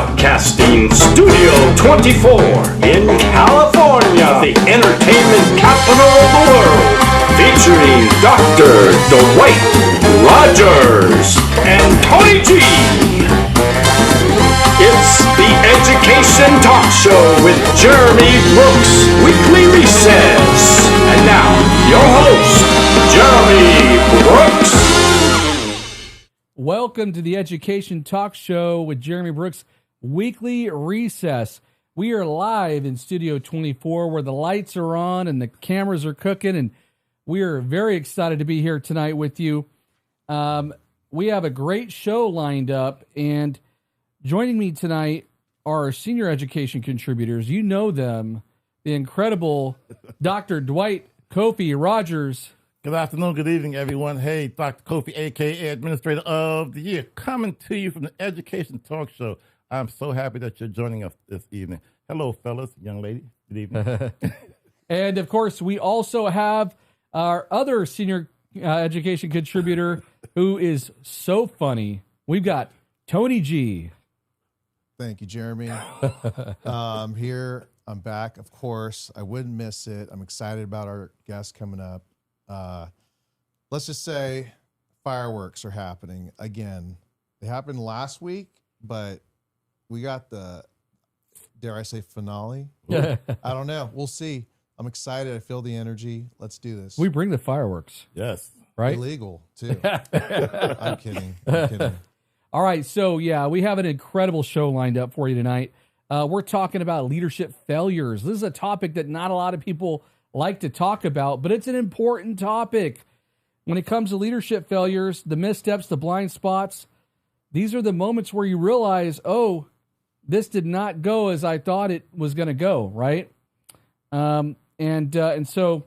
Broadcasting Studio 24 in California, the entertainment capital of the world, featuring Dr. Dwight, Rogers, and Tony G. It's the Education Talk Show with Jeremy Brooks, Weekly Recess. And now, your host, Jeremy Brooks. Welcome to the Education Talk Show with Jeremy Brooks, Weekly Recess. We are live in Studio 24 where the lights are on and the cameras are cooking, and we are very excited to be here tonight with you. We have a great show lined up, and joining me tonight are our senior education contributors. You know them, the incredible Dr. Dwight, Kofi, Rogers. Good afternoon, good evening, everyone. Hey, Dr. Kofi, a.k.a. Administrator of the Year, coming to you from the Education Talk Show. I'm so happy that you're joining us this evening. Hello, fellas, young lady. Good evening. And, of course, we also have our other senior education contributor who is so funny. We've got Tony G. Thank you, Jeremy. I'm here. I'm back, of course. I wouldn't miss it. I'm excited about our guest coming up. Let's just say fireworks are happening again. They happened last week, but we got the, dare I say, finale? I don't know. We'll see. I'm excited. I feel the energy. Let's do this. We bring the fireworks. Yes. Right? Illegal, too. I'm kidding. I'm kidding. All right. So, yeah, we have an incredible show lined up for you tonight. We're talking about leadership failures. This is a topic that not a lot of people like to talk about, but it's an important topic. When it comes to leadership failures, the missteps, the blind spots, these are the moments where you realize, oh, this did not go as I thought it was going to go, right? And so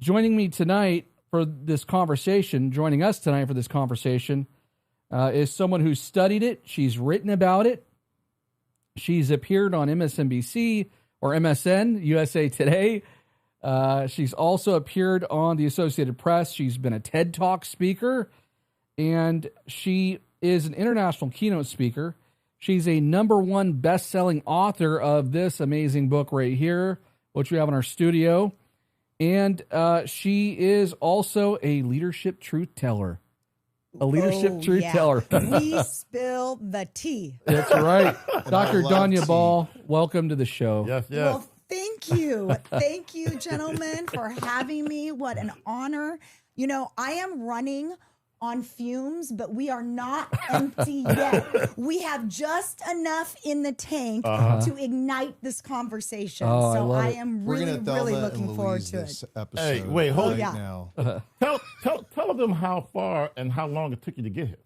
joining us tonight for this conversation, is someone who's studied it. She's written about it. She's appeared on MSNBC or MSN, USA Today. She's also appeared on the Associated Press. She's been a TED Talk speaker, and she is an international keynote speaker. She's a #1 best-selling author of this amazing book right here, which we have in our studio. And she is also a leadership truth teller. Teller. We spill the tea. That's right. Dr. Donya Ball, welcome to the show. Yes, yes. Well, thank you. Thank you, gentlemen, for having me. What an honor. You know, I am running on fumes, but we are not empty yet. We have just enough in the tank to ignite this conversation. Oh, so I I am really, really looking forward to it. Episode Hey, wait, hold right yeah. now. Tell them how far and how long it took you to get here.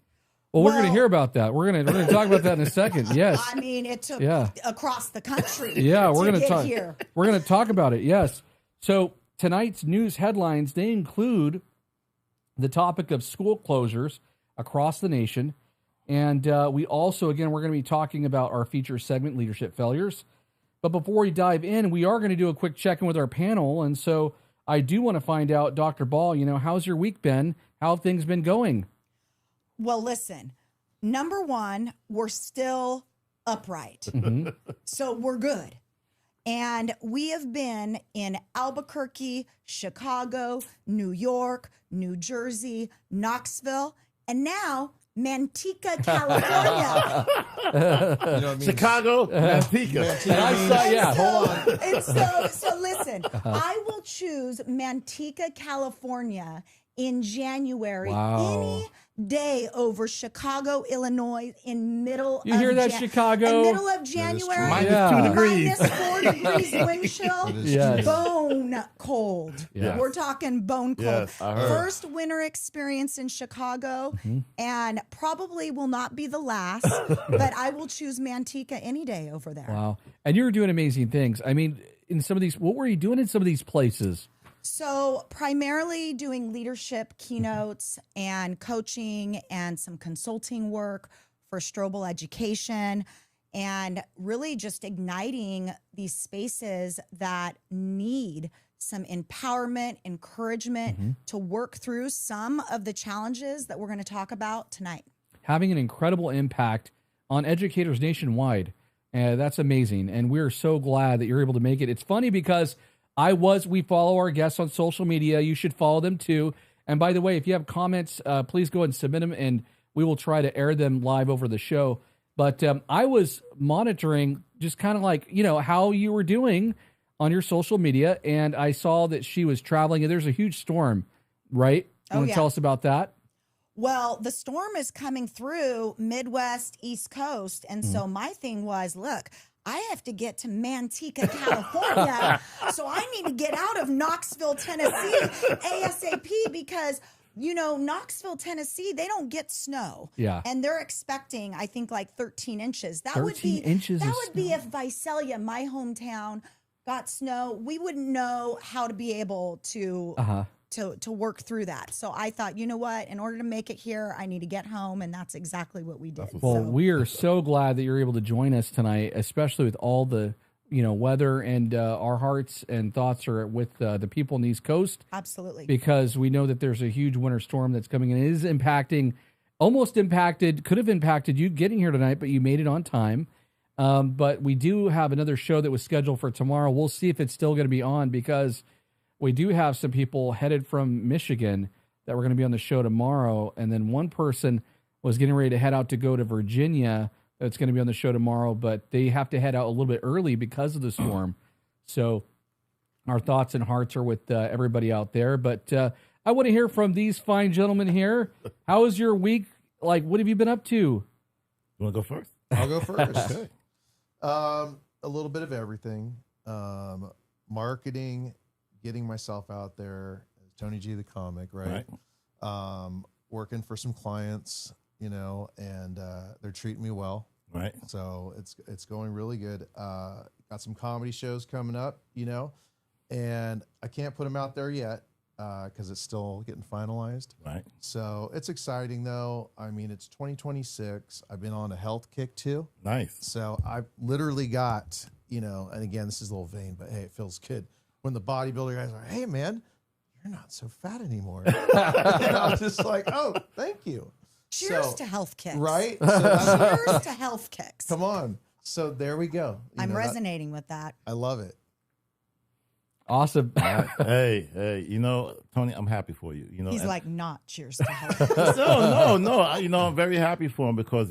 Well, we're going to hear about that. We're going to talk about that in a second. Yes. I mean, it took across the country. Yeah, we're to going to get talk. here. We're going to talk about it. Yes. So tonight's news headlines, they include the topic of school closures across the nation, and we also, again, we're going to be talking about our feature segment, leadership failures. But before we dive in, we are going to do a quick check-in with our panel, and so I do want to find out, Dr. Ball, how's your week been? How have things been going? Well, listen, #1, we're still upright. So we're good. And we have been in Albuquerque, Chicago, New York, New Jersey, Knoxville, and now Manteca, California. You know what I mean? Chicago, Manteca. Hold on. And so listen, I will choose Manteca, California in January. Wow. Any day over Chicago, Illinois in middle You of hear that, Chicago? middle of January. -2 degrees. -4 degrees wind chill. Yes. Bone cold. Yeah. We're talking bone cold. Yes, I heard. First winter experience in Chicago, and probably will not be the last, but I will choose Manteca any day over there. Wow. And you were doing amazing things. I mean, in some of these, what were you doing in some of these places? So primarily doing leadership keynotes and coaching and some consulting work for Strobel Education, and really just igniting these spaces that need some empowerment, encouragement to work through some of the challenges that we're going to talk about tonight. Having an incredible impact on educators nationwide. And that's amazing. And we're so glad that you're able to make it. It's funny because we follow our guests on social media. You should follow them too. And by the way, if you have comments, please go ahead and submit them, and we will try to air them live over the show. But I was monitoring just kind of like, how you were doing on your social media, and I saw that she was traveling, and there's a huge storm, right? You want to tell us about that? Well, the storm is coming through Midwest, East Coast. And so my thing was, look, I have to get to Manteca, California. So I need to get out of Knoxville, Tennessee ASAP because, Knoxville, Tennessee, they don't get snow. Yeah. And they're expecting, I think, like 13 inches. That 13 would be inches that of would be if Visalia, my hometown, got snow. We wouldn't know how to be able to to work through that. So I thought, you know what? In order to make it here, I need to get home, and that's exactly what we did. Well, we are so glad that you're able to join us tonight, especially with all the weather, and our hearts and thoughts are with the people on the East Coast. Absolutely. Because we know that there's a huge winter storm that's coming in. It is could have impacted you getting here tonight, but you made it on time. But we do have another show that was scheduled for tomorrow. We'll see if it's still going to be on, because we do have some people headed from Michigan that were going to be on the show tomorrow. And then one person was getting ready to head out to go to Virginia. That's going to be on the show tomorrow, but they have to head out a little bit early because of the storm. So our thoughts and hearts are with everybody out there. But I want to hear from these fine gentlemen here. How was your week? Like, what have you been up to? You want to go first? I'll go first. Okay. A little bit of everything. Marketing, getting myself out there, Tony G the comic, right? Working for some clients, and they're treating me well. Right. So it's going really good. Got some comedy shows coming up, and I can't put them out there yet because it's still getting finalized. Right. So it's exciting though. I mean, it's 2026. I've been on a health kick too. Nice. So I've literally got, and again, this is a little vain, but hey, it feels good. When the bodybuilder guys are, hey man, you're not so fat anymore. And I'm just like, oh, thank you. Cheers to health kicks. Right? So cheers to health kicks. Come on. So there we go. I'm resonating with that. I love it. Awesome. Hey, Tony, I'm happy for you. He's like, not cheers to health kicks. No. I'm very happy for him because,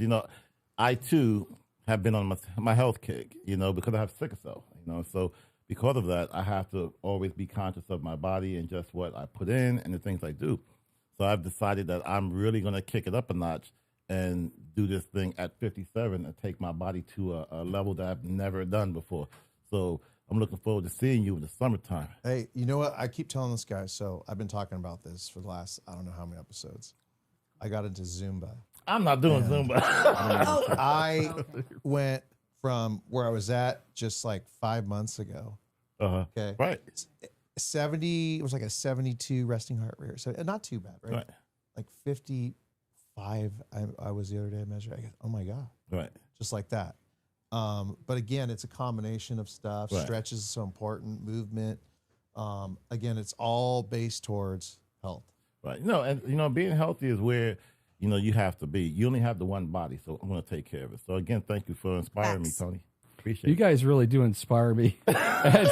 I too have been on my health kick, because I have sickle cell, so because of that, I have to always be conscious of my body and just what I put in and the things I do. So I've decided that I'm really going to kick it up a notch and do this thing at 57 and take my body to a level that I've never done before. So I'm looking forward to seeing you in the summertime. Hey, you know what? I keep telling this guy, so I've been talking about this for the last, I don't know how many episodes. I got into Zumba. I'm not doing Zumba. I went from where I was at just like 5 months ago. Okay. Right. 70, it was like a 72 resting heart rate. So not too bad, right? Like 55, I was the other day I measured. I guess, oh my God. Right. Just like that. But again, it's a combination of stuff. Right. Stretches is so important, movement. Again, it's all based towards health. Right. And being healthy is where, you have to be. You only have the one body, so I'm going to take care of it. So again, thank you for inspiring me, Tony. Appreciate you guys really do inspire me. Hey,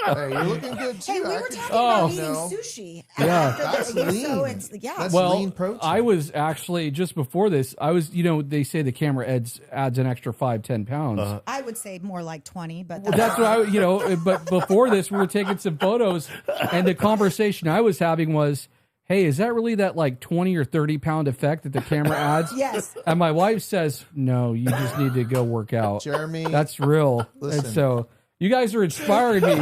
you're looking good too. Hey, we were talking about eating sushi. That's lean. So it's, That's well, lean protein. I was actually, just before this, they say the camera adds an extra 5-10 pounds. I would say more like 20, but That's what but before this, we were taking some photos, and the conversation I was having was, hey, is that really that like 20 or 30 pound effect that the camera adds? Yes. And my wife says, no, you just need to go work out. Jeremy. That's real. Listen. And so you guys are inspiring me.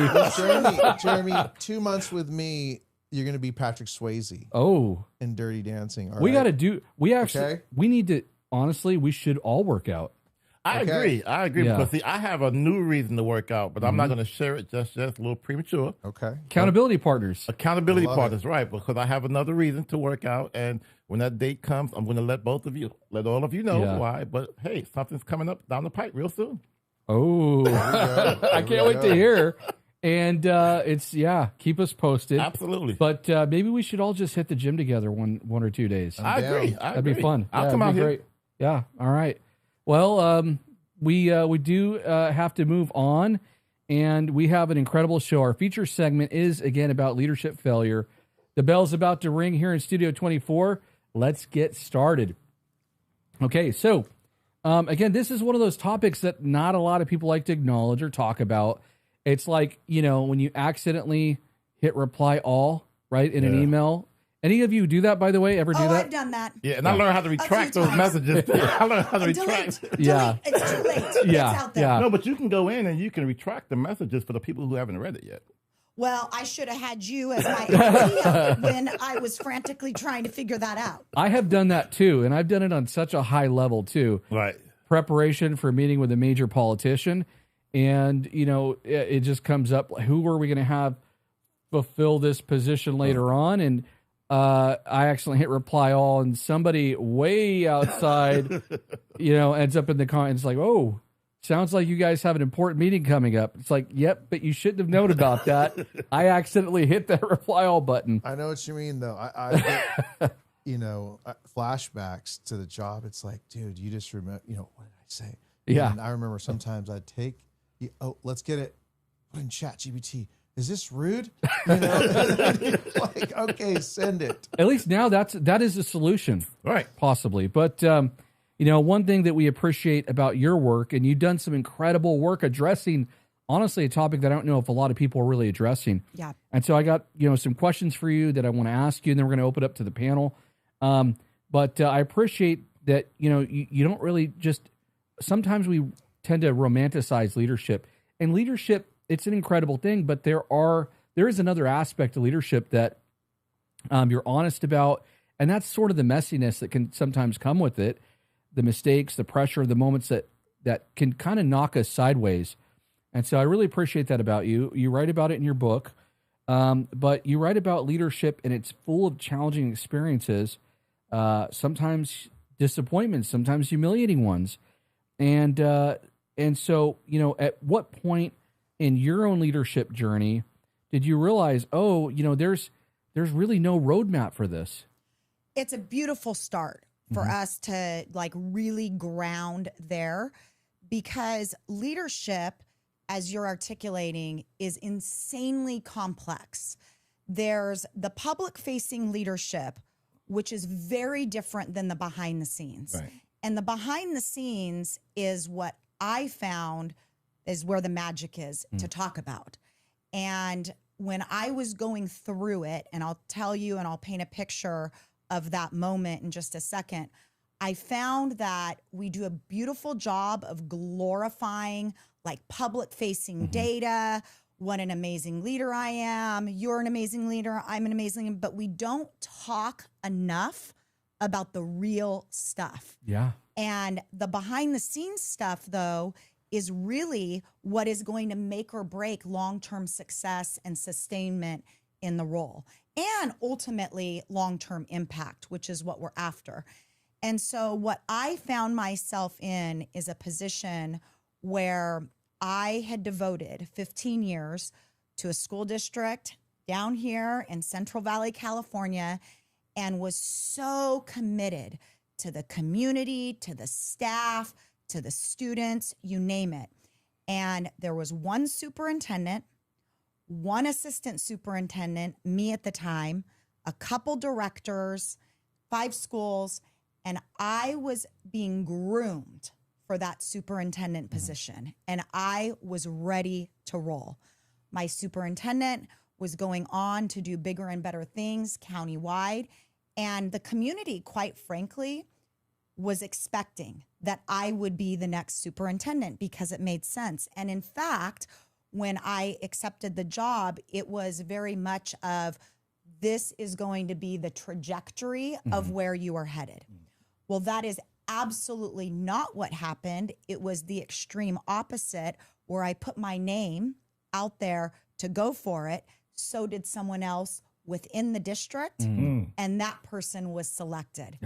Jeremy, 2 months with me, you're going to be Patrick Swayze Oh, in Dirty Dancing. All we right? got to do, we need to, honestly, we should all work out. I agree. Yeah. Because see, I have a new reason to work out, but I'm not going to share it just a little premature. Okay. Accountability partners. Accountability Love partners, right? Because I have another reason to work out, and when that date comes, I'm going to let all of you know why. But hey, something's coming up down the pipe real soon. Oh, I can't wait to hear. And keep us posted. Absolutely. But maybe we should all just hit the gym together one or 2 days. I agree. That'd be fun. I'll Yeah, come it'd out be here. great. Yeah. All right. Well, we do have to move on, and we have an incredible show. Our feature segment is, again, about leadership failure. The bell's about to ring here in Studio 24. Let's get started. Okay, so, again, this is one of those topics that not a lot of people like to acknowledge or talk about. It's like, when you accidentally hit reply all, right, in an email. Any of you do that, by the way? Ever do that? I've done that. Yeah, and I learned how to retract those messages. I learned how to retract. Yeah. It's too late. Yeah, It's out there. yeah. No, but you can go in and you can retract the messages for the people who haven't read it yet. Well, I should have had you as my idea when I was frantically trying to figure that out. I have done that too, and I've done it on such a high level too. Right. Preparation for a meeting with a major politician, and it just comes up, who are we going to have fulfill this position later on? And I accidentally hit reply all, and somebody way outside, ends up in the comments like, "Oh, sounds like you guys have an important meeting coming up." It's like, yep, but you shouldn't have known about that. I accidentally hit that reply all button. I know what you mean, though. I get, flashbacks to the job. It's like, dude, you just remember, what did I say? Yeah. And I remember sometimes I'd take, let's get it, put in ChatGPT. Is this rude? Like, okay, send it. At least now that is a solution, Right. possibly. But one thing that we appreciate about your work, and you've done some incredible work addressing, honestly, a topic that I don't know if a lot of people are really addressing. Yeah. And so I got some questions for you that I want to ask you, and then we're going to open up to the panel. But I appreciate that you don't really just. Sometimes we tend to romanticize leadership, and leadership. It's an incredible thing, but there is another aspect of leadership that you're honest about, and that's sort of the messiness that can sometimes come with it, the mistakes, the pressure, the moments that can kind of knock us sideways. And so I really appreciate that about you. You write about it in your book, but you write about leadership, and it's full of challenging experiences, sometimes disappointments, sometimes humiliating ones. And so, at what point in your own leadership journey did you realize, there's really no roadmap for this? It's a beautiful start for us to really ground there, because leadership, as you're articulating, is insanely complex. There's the public facing leadership, which is very different than the behind the scenes. Right. And the behind the scenes is what I found is where the magic is to talk about. And when I was going through it, and I'll tell you and I'll paint a picture of that moment in just a second, I found that we do a beautiful job of glorifying public facing data, what an amazing leader I am, you're an amazing leader, I'm an amazing, but we don't talk enough about the real stuff. Yeah. And the behind the scenes stuff, though, is really what is going to make or break long-term success and sustainment in the role, and ultimately long-term impact, which is what we're after. And so what I found myself in is a position where I had devoted 15 years to a school district down here in Central Valley, California, and was so committed to the community, to the staff, to the students, you name it. And there was one superintendent, one assistant superintendent, me at the time, a couple directors, 5 schools, and I was being groomed for that superintendent position. And I was ready to roll. My superintendent was going on to do bigger and better things countywide. And the community, quite frankly, was expecting that I would be the next superintendent because it made sense. And in fact, when I accepted the job, it was very much of, this is going to be the trajectory of where you are headed. Well, that is absolutely not what happened. It was the extreme opposite, where I put my name out there to go for it. So did someone else within the district, and that person was selected,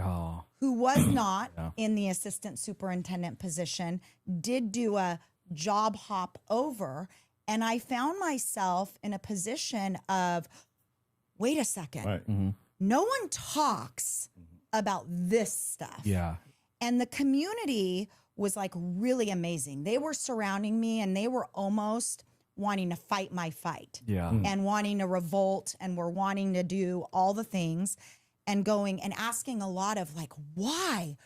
who was not in the assistant superintendent position, did do a job hop over, and I found myself in a position of, wait a second, Right. no one talks about this stuff. Yeah. And the community was like really amazing. They were surrounding me and they were almost wanting to fight my fight. Yeah. And wanting to revolt and were wanting to do all the things and going and asking a lot of like, why?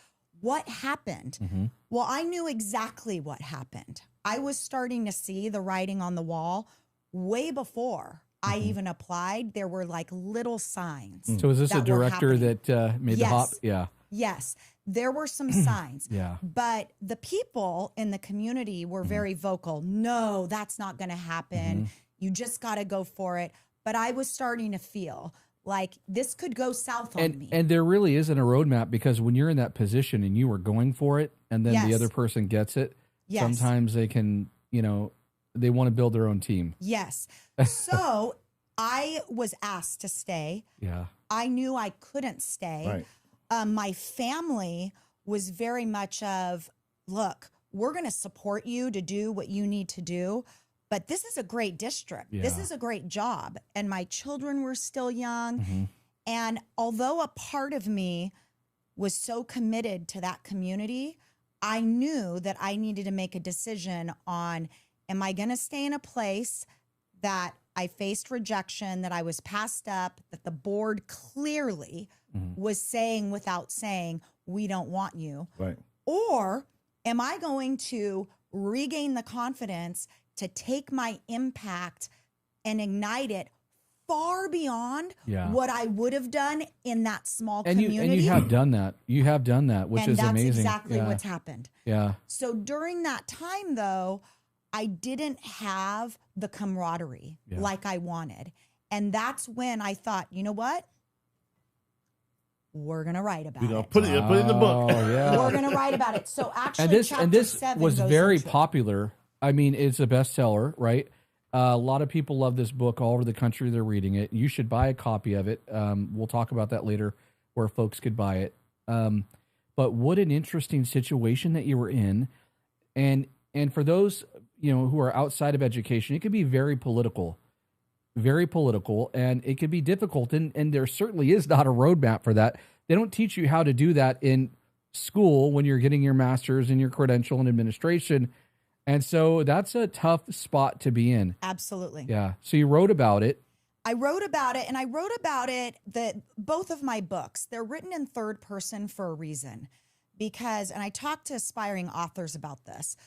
What happened? Well, I knew exactly what happened. I was starting to see the writing on the wall way before I even applied. There were like little signs. So is this a that were director happening. that made the hop? Yes. Yeah. Yes, there were some signs. Yeah. But the people in the community were very vocal. No, that's not going to happen. You just got to go for it. But I was starting to feel like this could go south on me. And there really isn't a roadmap, because when you're in that position and you were going for it and then the Yes. other person gets it, Yes. sometimes they can, they want to build their own team. Yes. So I was asked to stay. Yeah. I knew I couldn't stay. Right. My family was very much of, look, we're going to support you to do what you need to do, but this is a great district. This Yeah. is a great job. And my children were still young. And although a part of me was so committed to that community, I knew that I needed to make a decision on, am I going to stay in a place that I faced rejection, that I was passed up, that the board clearly was saying without saying, we don't want you? Right. Or am I going to regain the confidence to take my impact and ignite it far beyond Yeah. what I would have done in that small And community? you have done that. You have done that, which And is that's amazing. exactly Yeah. what's happened. Yeah. So during that time, though, I didn't have the camaraderie like I wanted. And that's when I thought, you know what? We're going to write about We're gonna it. put it in the book. Oh, yeah. We're going to write about it. So actually, and chapter this 7 was goes very into it. popular. I mean, it's a bestseller, right? A lot of people love this book all over the country. They're reading it. You should buy a copy of it. We'll talk about that later, where folks could buy it. But what an interesting situation that you were in, and for those who are outside of education, it could be very political, and it could be difficult. And there certainly is not a roadmap for that. They don't teach you how to do that in school when you're getting your master's and your credential in administration. And so that's a tough spot to be in. Absolutely. Yeah. So you wrote about it. I wrote about it, and I wrote about it that both of my books, they're written in third person for a reason. Because, and I talked to aspiring authors about this,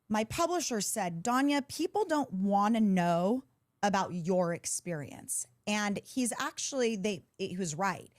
my publisher said, Donya, people don't want to know about your experience. And he's actually, he was right.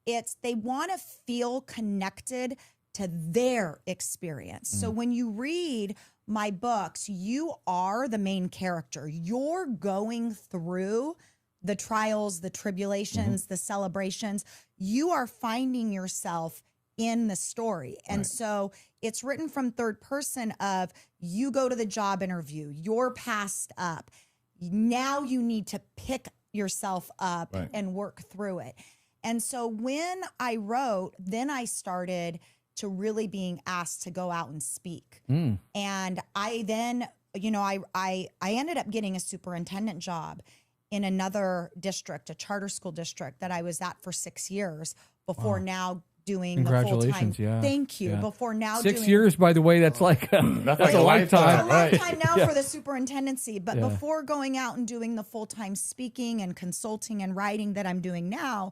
They want to feel connected to their experience. So when you read my books, you are the main character. You're going through the trials, the tribulations, the celebrations. You are finding yourself in the story. And so it's written from third person of, you go to the job interview, you're passed up. Now you need to pick yourself up and work through it. And so when I wrote, then I started to really being asked to go out and speak. And I then, I ended up getting a superintendent job in another district, a charter school district that I was at for 6 years before now doing the full-time. Congratulations, yeah. Thank you. Yeah. Before now 6 doing years, by the way, that's like that's a lifetime. it's a Right. lifetime now for the superintendency. But before going out and doing the full-time speaking and consulting and writing that I'm doing now,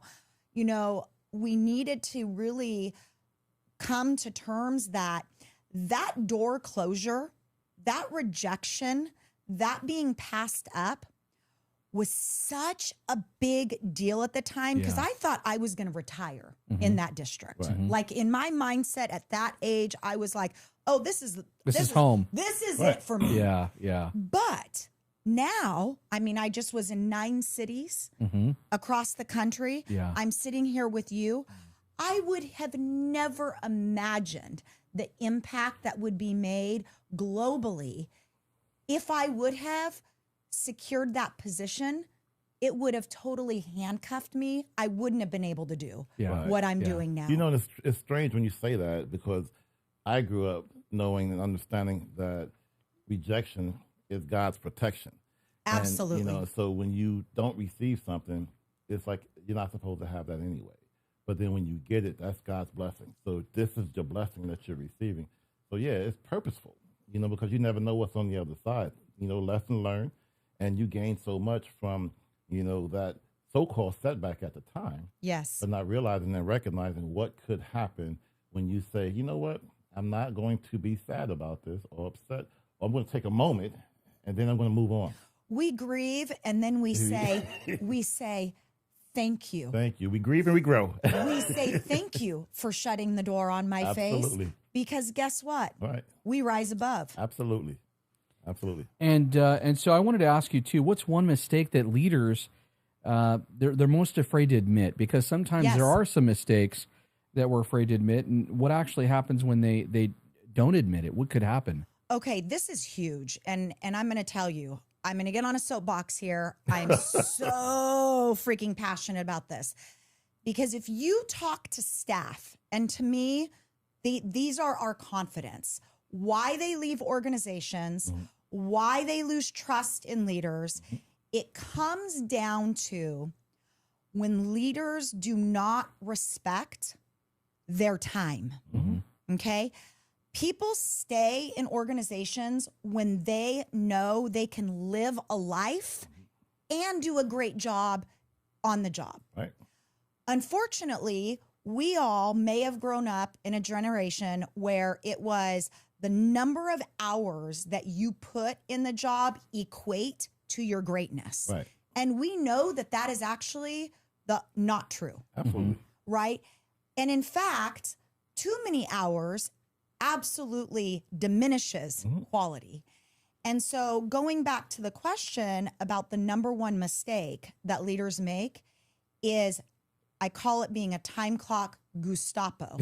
we needed to really come to terms that door closure, that rejection, that being passed up was such a big deal at the time, because I thought I was going to retire in that district. Like in my mindset at that age, I was like, oh, this is home. This is it for me. Yeah, yeah. But now, I mean, I just was in 9 cities across the country. Yeah. I'm sitting here with you. I would have never imagined the impact that would be made globally if I would have secured that position. It would have totally handcuffed me. I wouldn't have been able to do what I'm doing now. It's strange when you say that, because I grew up knowing and understanding that rejection is God's protection. Absolutely. And, so when you don't receive something, it's like you're not supposed to have that anyway. But then when you get it, that's God's blessing. So this is the blessing that you're receiving. So yeah, it's purposeful, because you never know what's on the other side. Lesson learned, and you gain so much from, that so-called setback at the time, Yes. but not realizing and recognizing what could happen when you say, you know what, I'm not going to be sad about this or upset. Or I'm going to take a moment, and then I'm going to move on. We grieve, and then we say, thank you. Thank you. We grieve and we grow. We say thank you for shutting the door on my Absolutely. face. Because guess what? Right. We rise above. Absolutely. Absolutely. And so I wanted to ask you too, what's one mistake that leaders they're most afraid to admit? Because sometimes Yes. there are some mistakes that we're afraid to admit, and what actually happens when they don't admit it? What could happen? Okay, this is huge, and I'm going to tell you, I'm going to get on a soapbox here. I'm so freaking passionate about this, because if you talk to staff, and to me, these are our confidence, why they leave organizations, why they lose trust in leaders, it comes down to when leaders do not respect their time. Okay? People stay in organizations when they know they can live a life and do a great job on the job. Right. Unfortunately, we all may have grown up in a generation where it was the number of hours that you put in the job equate to your greatness. Right. And we know that that is actually not true. Absolutely. Right? And in fact, too many hours absolutely diminishes quality. And so going back to the question about the number one mistake that leaders make is, I call it being a time clock Gestapo.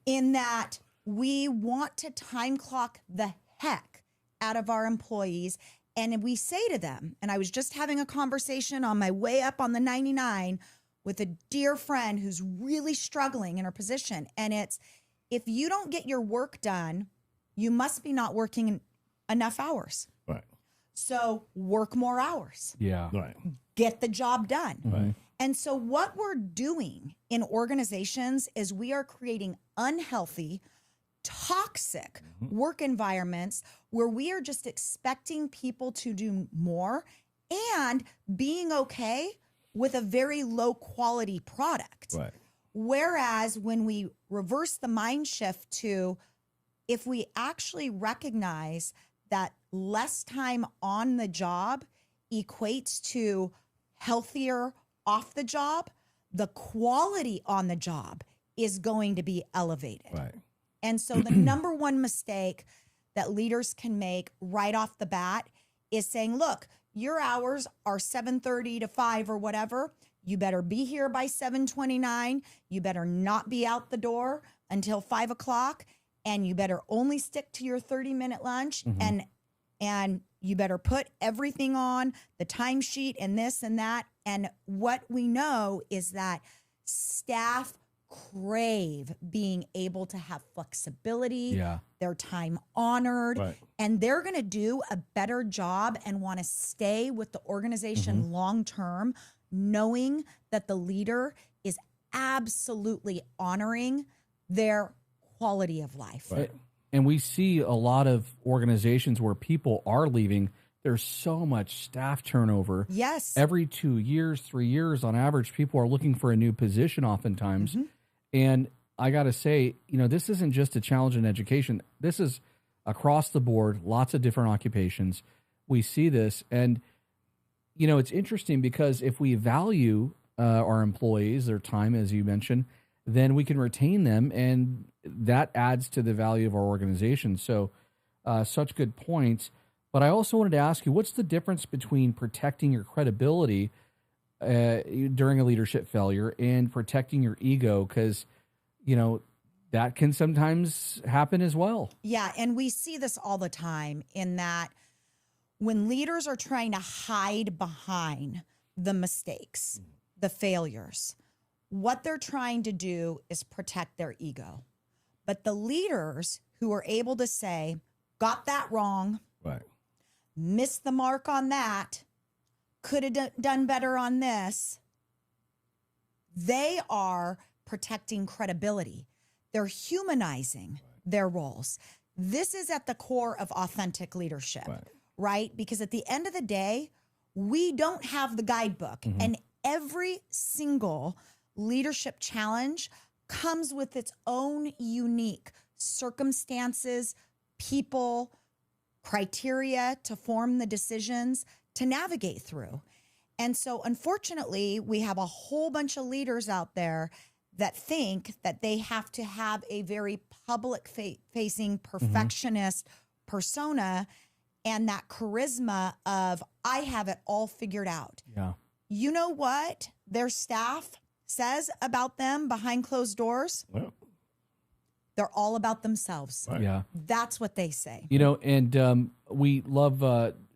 In that we want to time clock the heck out of our employees. And we say to them, and I was just having a conversation on my way up on the 99 with a dear friend who's really struggling in her position. And it's, if you don't get your work done, you must be not working enough hours. Right. So work more hours. Yeah. Right. Get the job done. Right. And so what we're doing in organizations is we are creating unhealthy, toxic work environments where we are just expecting people to do more and being okay with a very low quality product. Right. Whereas when we reverse the mind shift to, if we actually recognize that less time on the job equates to healthier off the job, the quality on the job is going to be elevated. Right. And so the number one mistake that leaders can make right off the bat is saying, look, your hours are 7:30 to 5 or whatever. You better be here by 7:29. You better not be out the door until 5 o'clock. And you better only stick to your 30-minute lunch. And you better put everything on the timesheet and this and that. And what we know is that staff crave being able to have flexibility, their time honored, Right. and they're going to do a better job and want to stay with the organization long term, knowing that the leader is absolutely honoring their quality of life. Right. And we see a lot of organizations where people are leaving. There's so much staff turnover. Yes. Every 2 years, 3 years on average, people are looking for a new position oftentimes. And I got to say, this isn't just a challenge in education. This is across the board, lots of different occupations. We see this. And, it's interesting because if we value our employees, their time, as you mentioned, then we can retain them. And that adds to the value of our organization. So such good points. But I also wanted to ask you, what's the difference between protecting your credibility during a leadership failure and protecting your ego? Because, that can sometimes happen as well. Yeah, and we see this all the time in that when leaders are trying to hide behind the mistakes, the failures, what they're trying to do is protect their ego. But the leaders who are able to say, got that wrong, Right. missed the mark on that, could have done better on this, they are protecting credibility. They're humanizing their roles. This is at the core of authentic leadership, right? Because at the end of the day, we don't have the guidebook, and every single leadership challenge comes with its own unique circumstances, people, criteria to form the decisions to navigate through. And so unfortunately, we have a whole bunch of leaders out there that think that they have to have a very public facing perfectionist persona and that charisma of, I have it all figured out. Yeah. You know what their staff says about them behind closed doors? Well, They're all about themselves. Yeah. That's what they say. You know, and we love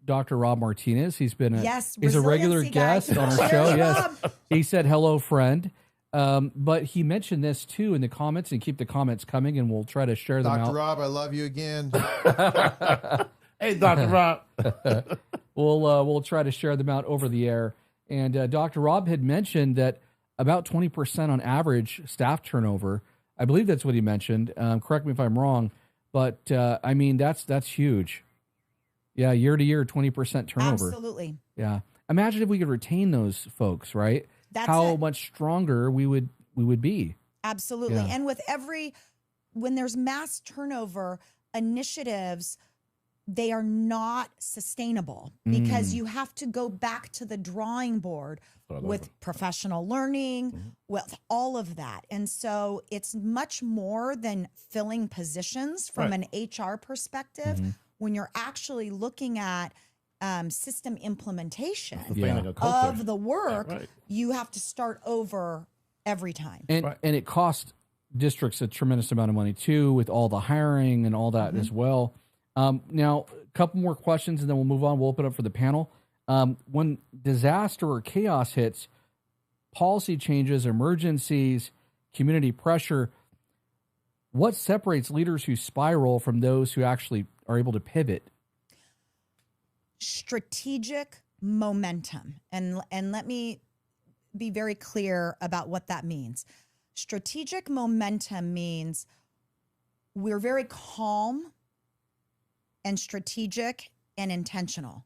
Dr. Rob Martinez. He's been he's a regular resiliency guy. guest on our show. Yes. He said, hello, friend. But he mentioned this too in the comments, and keep the comments coming, and we'll try to share them Dr. out. Rob, I love you again. hey, Dr. Rob. We'll try to share them out over the air. And Dr. Rob had mentioned that about 20% on average staff turnover. I believe that's what he mentioned. Correct me if I'm wrong, but I mean that's huge. Yeah, year to year, 20% turnover. Absolutely. Yeah, imagine if we could retain those folks, right? That's how it. much stronger we would be. Absolutely. Yeah. And with when there's mass turnover, initiatives, they are not sustainable because you have to go back to the drawing board with professional learning, with all of that. And so it's much more than filling positions from an HR perspective when you're actually looking at system implementation of the work. You have to start over every time. And it costs districts a tremendous amount of money too, with all the hiring and all that as well. Now, a couple more questions and then we'll move on. We'll open up for the panel. When disaster or chaos hits, policy changes, emergencies, community pressure, what separates leaders who spiral from those who actually are able to pivot? Strategic momentum. And let me be very clear about what that means. Strategic momentum means we're very calm and strategic and intentional.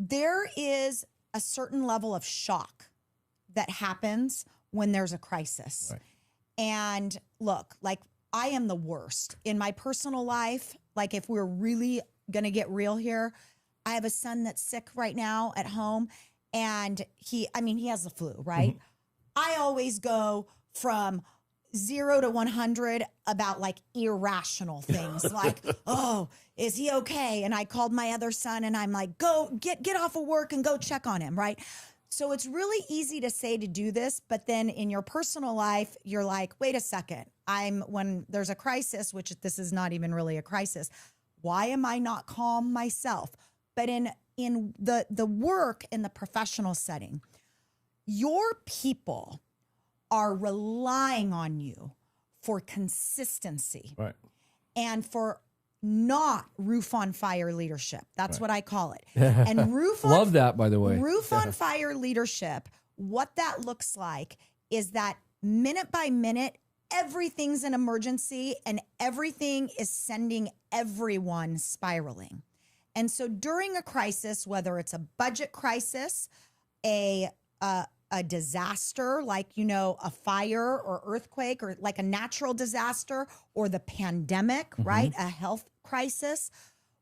There is a certain level of shock that happens when there's a crisis. And look, like I am the worst in my personal life. Like if we're really going to get real here, I have a son that's sick right now at home and he has the flu, right? I always go from 0 to 100 about like irrational things like, oh, is he okay? And I called my other son and I'm like, go get off of work and go check on him, right? So it's really easy to say to do this, but then in your personal life, you're like, wait a second, when there's a crisis, which this is not even really a crisis, why am I not calm myself? But in the work in the professional setting, your people are relying on you for consistency and for not roof on fire leadership. That's what I call it. And Love that, by the way. Roof on fire leadership, what that looks like is that minute by minute, everything's an emergency and everything is sending everyone spiraling. And so during a crisis, whether it's a budget crisis, a disaster like, a fire or earthquake or like a natural disaster or the pandemic, right? A health crisis.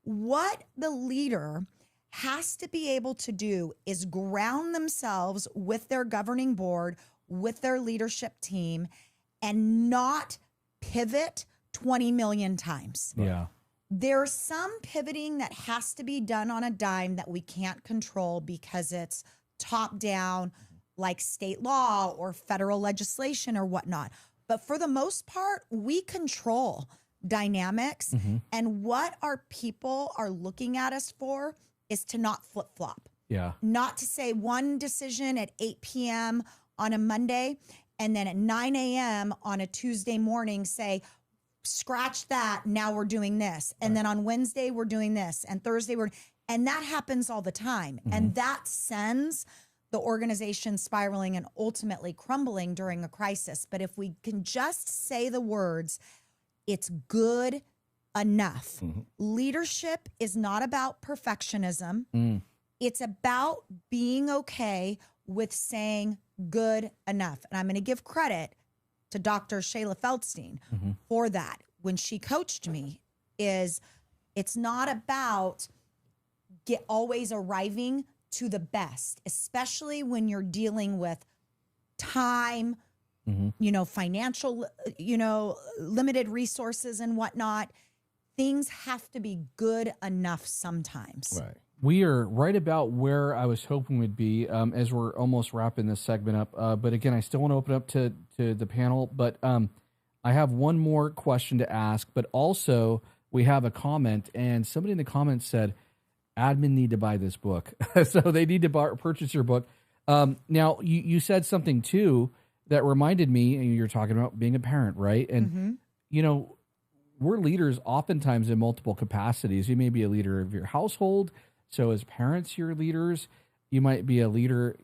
What the leader has to be able to do is ground themselves with their governing board, with their leadership team, and not pivot 20 million times. Yeah. There's some pivoting that has to be done on a dime that we can't control because it's top down, like state law or federal legislation or whatnot. But for the most part, we control dynamics. And what our people are looking at us for is to not flip-flop. Yeah. Not to say one decision at 8 p.m. on a Monday and then at 9 a.m. on a Tuesday morning say, scratch that, now we're doing this. And then on Wednesday, we're doing this. And Thursday, and that happens all the time. And that sends the organization spiraling and ultimately crumbling during a crisis. But if we can just say the words, it's good enough. Leadership is not about perfectionism. It's about being okay with saying good enough. And I'm going to give credit to Dr. Shayla Feldstein for that. When she coached me, it's not about always arriving to the best, especially when you're dealing with time, financial, limited resources and whatnot. Things have to be good enough sometimes. Right. We are right about where I was hoping we'd be as we're almost wrapping this segment up. But again, I still want to open up to the panel. But I have one more question to ask. But also, we have a comment, and somebody in the comments said, admin need to buy this book. So they need to purchase your book. Now, you said something, too, that reminded me, and you're talking about being a parent, right? And, we're leaders oftentimes in multiple capacities. You may be a leader of your household. So as parents, you're leaders. You might be a leader,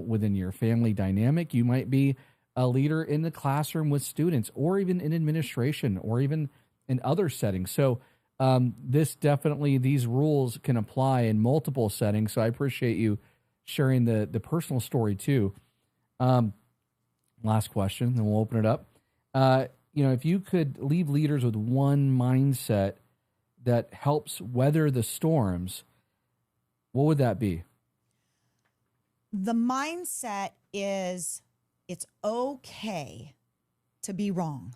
within your family dynamic. You might be a leader in the classroom with students, or even in administration, or even in other settings. So these rules can apply in multiple settings. So I appreciate you sharing the personal story too. Last question, then we'll open it up. If you could leave leaders with one mindset that helps weather the storms, what would that be? The mindset is it's okay to be wrong.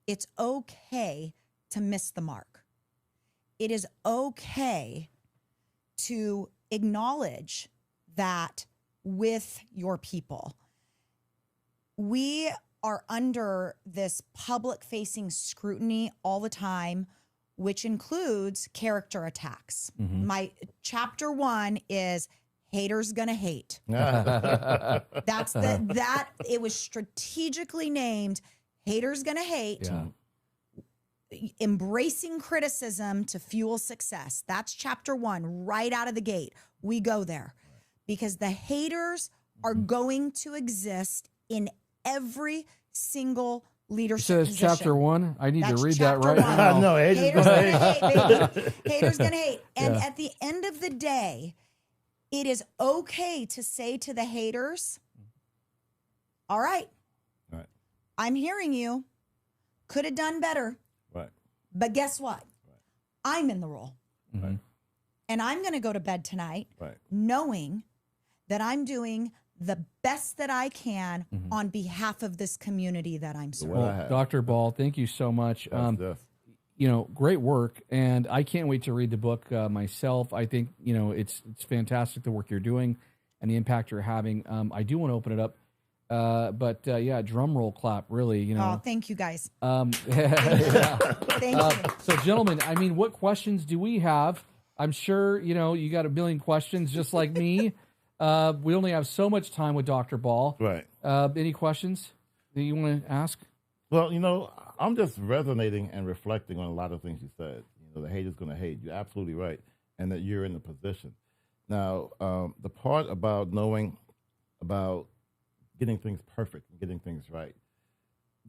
It's okay to miss the mark. It is okay to acknowledge that with your people. We are under this public-facing scrutiny all the time, which includes character attacks. My chapter 1 is haters gonna hate. That's it was strategically named haters gonna hate. Yeah. Embracing criticism to fuel success. That's chapter 1, right out of the gate. We go there because the haters are going to exist in every single leadership position. Chapter 1. I need to read that right now. No, haters gonna hate, baby. Haters gonna hate. And at the end of the day, it is okay to say to the haters, all right, I'm hearing you. Could have done better. Right. But guess what? I'm in the role. Right. And I'm going to go to bed tonight knowing that I'm doing the best that I can on behalf of this community that I'm serving. Well, Dr. Ball, thank you so much. Great work, and I can't wait to read the book myself. I think it's fantastic the work you're doing and the impact you're having. I do want to open it up, but drum roll clap, really. Oh, thank you guys. Thank you. So, gentlemen, what questions do we have? I'm sure you got a billion questions, just like me. We only have so much time with Dr. Ball. Right. Any questions that you want to ask? Well, I'm just resonating and reflecting on a lot of things you said. The hater's going to hate. You're absolutely right. And that you're in the position. Now, the part about knowing about getting things perfect and getting things right.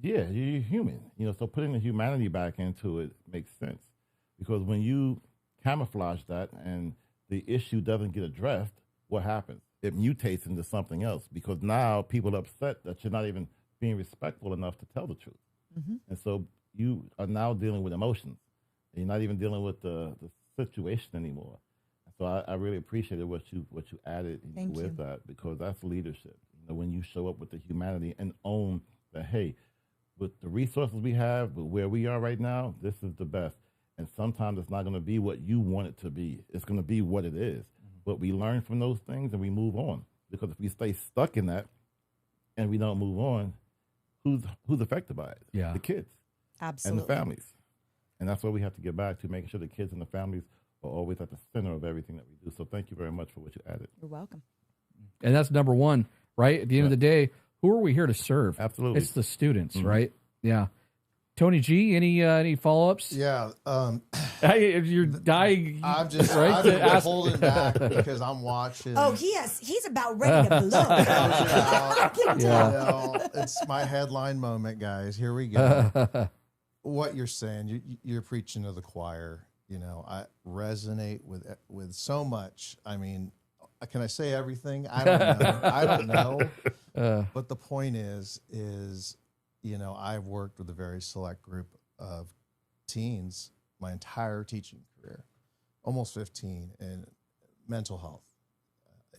Yeah, you're human. So putting the humanity back into it makes sense. Because when you camouflage that and the issue doesn't get addressed, what happens? It mutates into something else because now people are upset that you're not even being respectful enough to tell the truth. And so you are now dealing with emotions. You're not even dealing with the situation anymore. So I really appreciated what you added with that because that's leadership. When you show up with the humanity and own that, hey, with the resources we have, with where we are right now, this is the best. And sometimes it's not going to be what you want it to be. It's going to be what it is. But we learn from those things and we move on. Because if we stay stuck in that and we don't move on, who's affected by it? Yeah. The kids. Absolutely. And the families. And that's what we have to get back to, making sure the kids and the families are always at the center of everything that we do. So thank you very much for what you added. You're welcome. And that's number one, right? At the end of the day, who are we here to serve? Absolutely. It's the students, right? Yeah. Tony G, any follow-ups? Yeah. You're dying. I'm just right, I'm holding back because I'm watching. Oh, he's about ready to blow. I can tell. It's my headline moment, guys. Here we go. what you're saying, you're preaching to the choir. You know, I resonate with so much. I mean, can I say everything? I don't know. I don't know. But the point is, you know, I've worked with a very select group of teens my entire teaching career, almost 15, in mental health,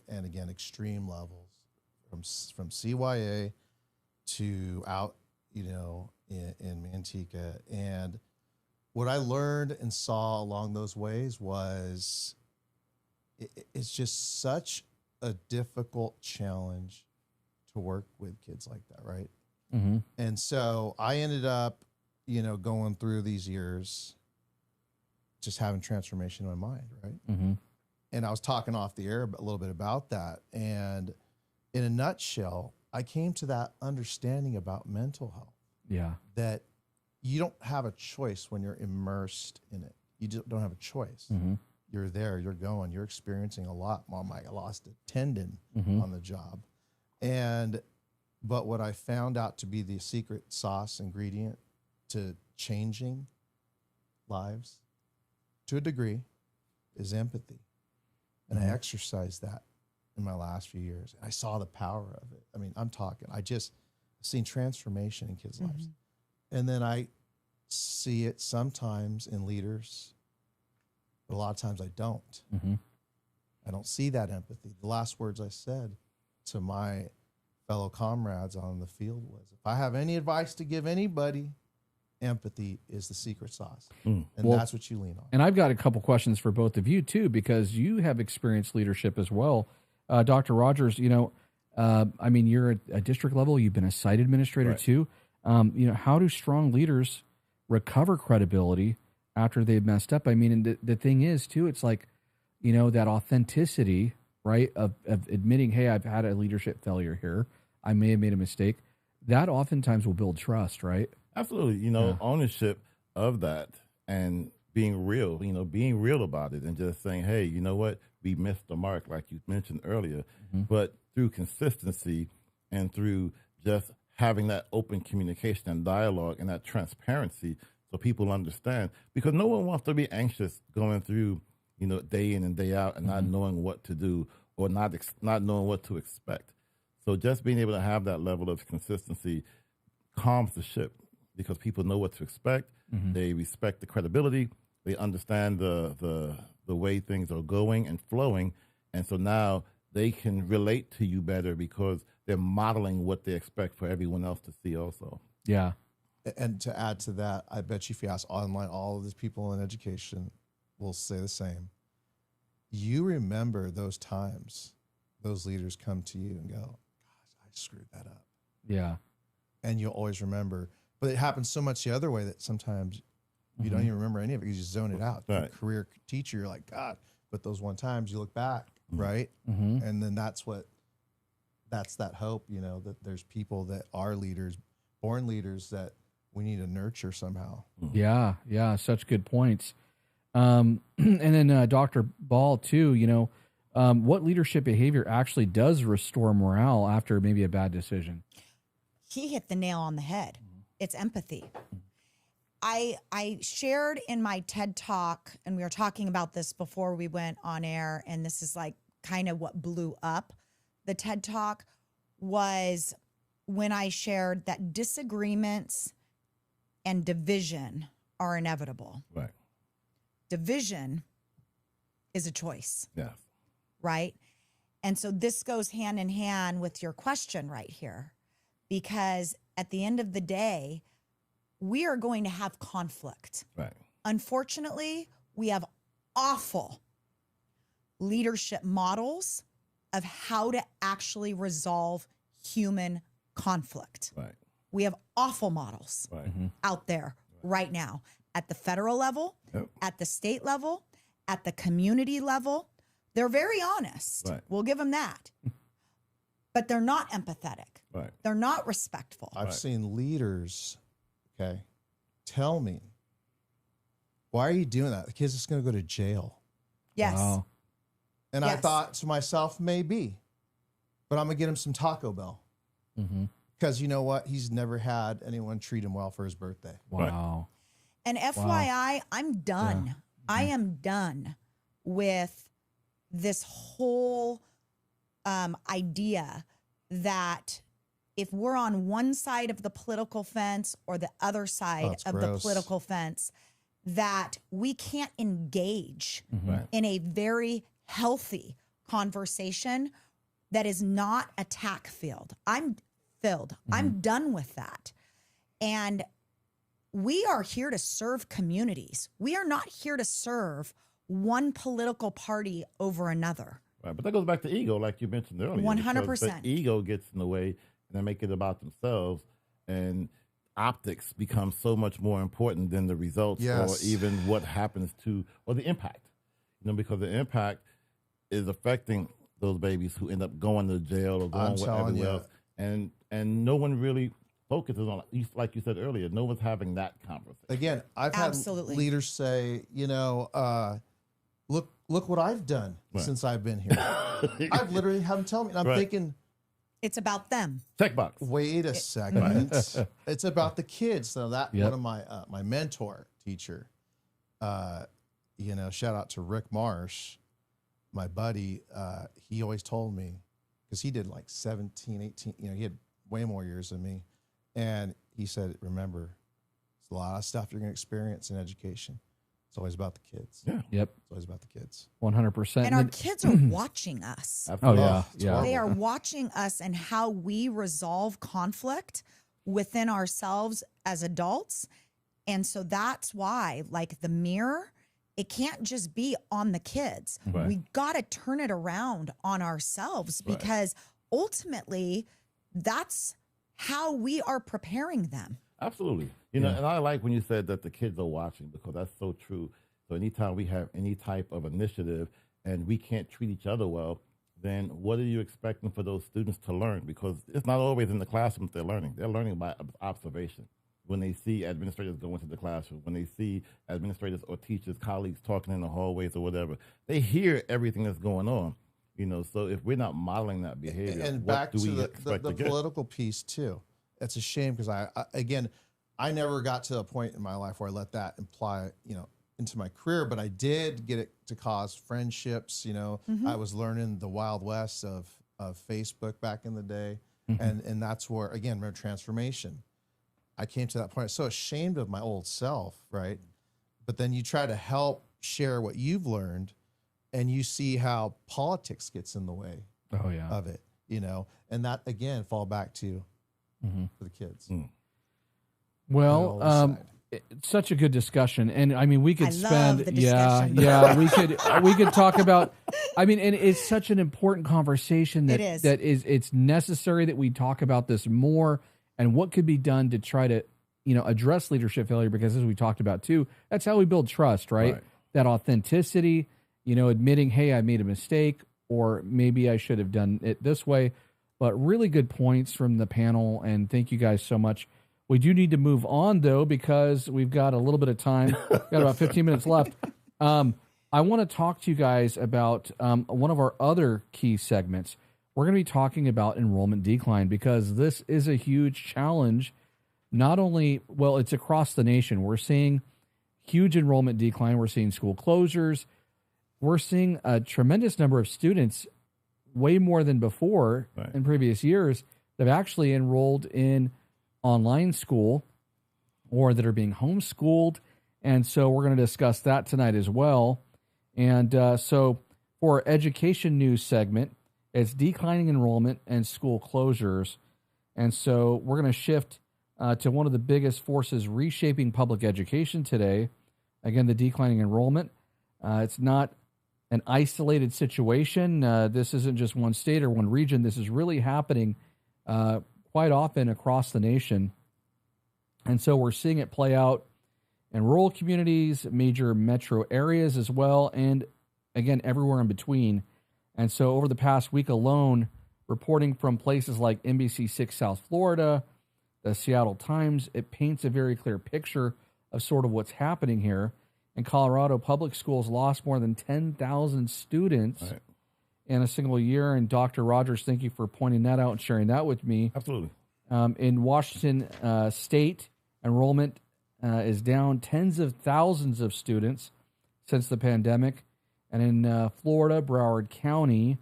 and again, extreme levels, from CYA to out, you know, in Manteca. And what I learned and saw along those ways was it's just such a difficult challenge to work with kids like that, right? Mm-hmm. And so I ended up, you know, going through these years just having transformation in my mind, right? Mm-hmm. And I was talking off the air a little bit about that. And in a nutshell, I came to that understanding about mental health. Yeah. That you don't have a choice when you're immersed in it. You just don't have a choice. Mm-hmm. You're there, you're going, you're experiencing a lot. Mom, I lost a tendon on the job. But what I found out to be the secret sauce ingredient to changing lives to a degree is empathy. And I exercised that in my last few years. And I saw the power of it. I mean, I just seen transformation in kids' lives. And then I see it sometimes in leaders, but a lot of times I don't. I don't see that empathy. The last words I said to my fellow comrades on the field was, if I have any advice to give anybody, empathy is the secret sauce. And that's what you lean on. And I've got a couple questions for both of you too, because you have experienced leadership as well. Dr. Rogers, you know, I mean, you're at a district level, you've been a site administrator too. You know, how do strong leaders recover credibility after they've messed up? I mean, and the thing is too, it's like, you know, that authenticity, right, of admitting, hey, I've had a leadership failure here, I may have made a mistake, that oftentimes will build trust, right? Absolutely. You know, ownership of that and being real, you know, being real about it and just saying, hey, you know what, we missed the mark, like you mentioned earlier. But through consistency and through just having that open communication and dialogue and that transparency so people understand, because no one wants to be anxious going through, you know, day in and day out and not knowing what to do or not knowing what to expect. So just being able to have that level of consistency calms the ship because people know what to expect. They respect the credibility. They understand the way things are going and flowing. And so now they can relate to you better because they're modeling what they expect for everyone else to see also. Yeah. And to add to that, I bet you if you ask online, all of these people in education will say the same. You remember those times those leaders come to you and go, gosh, I screwed that up. Yeah. And you'll always remember. But it happens so much the other way that sometimes you don't even remember any of it. You just zone it out. Right. You're a career teacher, you're like, God. But those one times you look back, right? And then that's that hope, you know, that there's people that are leaders, born leaders that we need to nurture somehow. Yeah. Yeah. Such good points. And then Dr. Ball too, you know, what leadership behavior actually does restore morale after maybe a bad decision? He hit the nail on the head. It's empathy. I shared in my TED Talk, and we were talking about this before we went on air, and this is like kind of what blew up the TED Talk, was when I shared that disagreements and division are inevitable. Right. Division is a choice. Yeah. Right? And so this goes hand in hand with your question right here, because at the end of the day, we are going to have conflict. Right. Unfortunately, we have awful leadership models of how to actually resolve human conflict. Right. We have awful models out there right now at the federal level, at the state level, at the community level. They're very honest. Right. We'll give them that. But they're not empathetic. Right. They're not respectful. I've seen leaders, tell me, why are you doing that? The kid's just going to go to jail. Yes. Wow. And I thought to myself, maybe, but I'm going to get him some Taco Bell. Because you know what? He's never had anyone treat him well for his birthday. Wow. And FYI, I'm done. Yeah. I am done with this whole idea that if we're on one side of the political fence or the other side of the political fence, that we can't engage in a very healthy conversation that is not attack filled. I'm done with that. And we are here to serve communities. We are not here to serve one political party over another. Right, but that goes back to ego, like you mentioned earlier. 100%. The ego gets in the way, and they make it about themselves, and optics become so much more important than the results or even what happens to, or the impact. Because the impact is affecting those babies who end up going to jail or going everywhere else, and no one really focuses on it. Like you said earlier, no one's having that conversation. Again, I've had leaders say, look what I've done since I've been here. I've literally had them tell me, and I'm thinking, it's about them. Checkbox. Wait a second. It's about the kids. So that one of my mentor teacher, shout out to Rick Marsh, my buddy. He always told me, because he did like 17, 18, he had way more years than me. And he said, remember, there's a lot of stuff you're going to experience in education. It's always about the kids. Yeah. Yep. It's always about the kids. 100%. And our kids are watching us. Absolutely. Oh, yeah. They are watching us and how we resolve conflict within ourselves as adults. And so that's why, like the mirror, it can't just be on the kids. Right. We got to turn it around on ourselves because ultimately that's how we are preparing them. Absolutely. And I like when you said that the kids are watching, because that's so true. So anytime we have any type of initiative and we can't treat each other well, then what are you expecting for those students to learn? Because it's not always in the classroom they're learning. They're learning by observation. When they see administrators go into the classroom, when they see administrators or teachers, colleagues talking in the hallways or whatever, they hear everything that's going on. So if we're not modeling that behavior, and what back do to we the expect to get? political piece too. It's a shame because I never got to a point in my life where I let that imply, into my career, but I did get it to cause friendships. I was learning the Wild West of Facebook back in the day. And that's where, again, remember transformation. I came to that point. I was so ashamed of my old self, right? But then you try to help share what you've learned, and you see how politics gets in the way of it, and that, again, fall back to for the kids. Well, it's such a good discussion, and I mean, we could spend, love the discussion. we could talk about. I mean, and it's such an important conversation that it's necessary that we talk about this more and what could be done to try to, address leadership failure, because as we talked about too, that's how we build trust, right? That authenticity, admitting, hey, I made a mistake, or maybe I should have done it this way. But really good points from the panel, and thank you guys so much. We do need to move on, though, because we've got a little bit of time. We've got about 15 minutes left. I want to talk to you guys about one of our other key segments. We're going to be talking about enrollment decline, because this is a huge challenge. Not only, it's across the nation. We're seeing huge enrollment decline. We're seeing school closures. We're seeing a tremendous number of students, way more than before in previous years, that have actually enrolled in online school or that are being homeschooled. And so we're going to discuss that tonight as well. And so for our education news segment, it's declining enrollment and school closures. And so we're going to shift to one of the biggest forces reshaping public education today. Again, the declining enrollment. It's not an isolated situation. This isn't just one state or one region. This is really happening quite often across the nation. And so we're seeing it play out in rural communities, major metro areas as well, and again, everywhere in between. And so over the past week alone, reporting from places like NBC6 South Florida, the Seattle Times, it paints a very clear picture of sort of what's happening here. In Colorado, public schools lost more than 10,000 students in a single year. And Dr. Rogers, thank you for pointing that out and sharing that with me. Absolutely. In Washington State, enrollment is down tens of thousands of students since the pandemic. And in Florida, Broward County,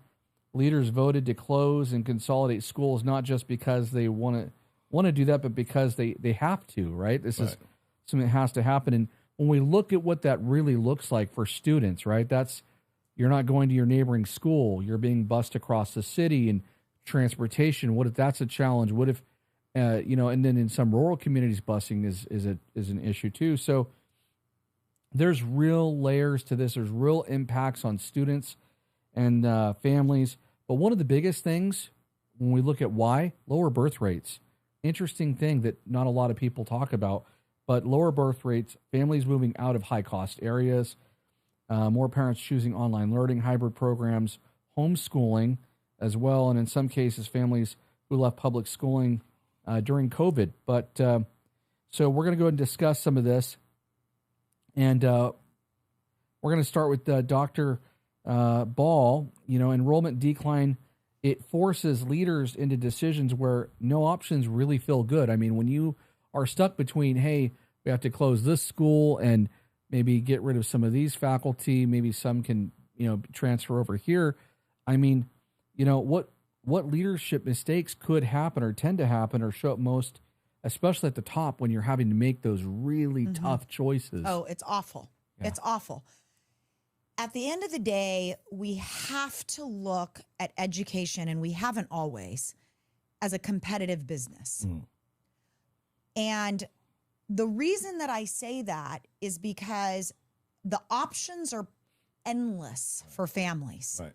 leaders voted to close and consolidate schools, not just because they want to do that, but because they have to, right? This is something that has to happen. And when we look at what that really looks like for students, right, that's, you're not going to your neighboring school, you're being bused across the city, and transportation. What if that's a challenge? What if, and then in some rural communities, busing is an issue too. So there's real layers to this. There's real impacts on students and families. But one of the biggest things when we look at why, lower birth rates. Interesting thing that not a lot of people talk about, but lower birth rates, families moving out of high-cost areas, more parents choosing online learning, hybrid programs, homeschooling as well, and in some cases, families who left public schooling during COVID. But so we're going to go ahead and discuss some of this, and we're going to start with Dr. Ball. Enrollment decline, it forces leaders into decisions where no options really feel good. I mean, when you are stuck between, hey, we have to close this school and maybe get rid of some of these faculty, maybe some can, transfer over here. I mean, what leadership mistakes could happen or tend to happen or show up most, especially at the top when you're having to make those really tough choices? Oh, it's awful. Yeah. It's awful. At the end of the day, we have to look at education, and we haven't always, as a competitive business. And the reason that I say that is because the options are endless for families. Right.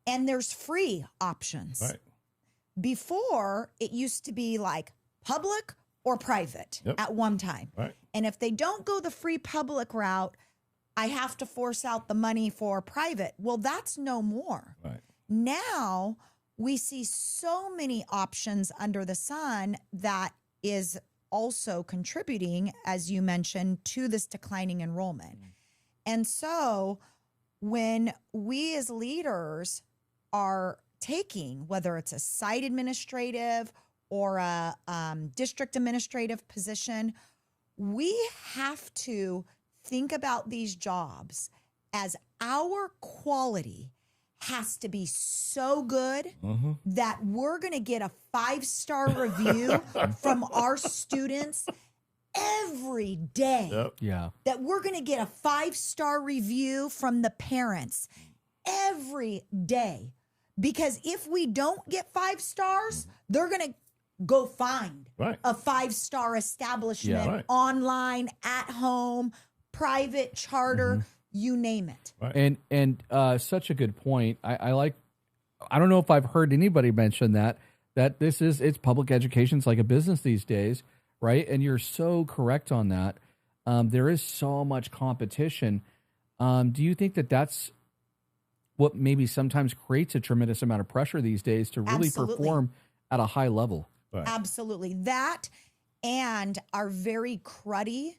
And there's free options. Right. Before, it used to be like public or private at one time. Right. And if they don't go the free public route, I have to force out the money for private. Well, that's no more. Right. Now we see so many options under the sun that is also contributing, as you mentioned, to this declining enrollment. And so when we as leaders are taking, whether it's a site administrative or a district administrative position, we have to think about these jobs as our quality has to be so good that we're going to get a 5-star review from our students every day. Yep. Yeah. That we're going to get a 5-star review from the parents every day. Because if we don't get 5 stars, they're going to go find a 5-star establishment online, at home, private, charter, you name it. Right. And such a good point. I don't know if I've heard anybody mention that it's public education. It's like a business these days, right? And you're so correct on that. There is so much competition. Do you think that that's what maybe sometimes creates a tremendous amount of pressure these days to really perform at a high level? Right. Absolutely. That and our very cruddy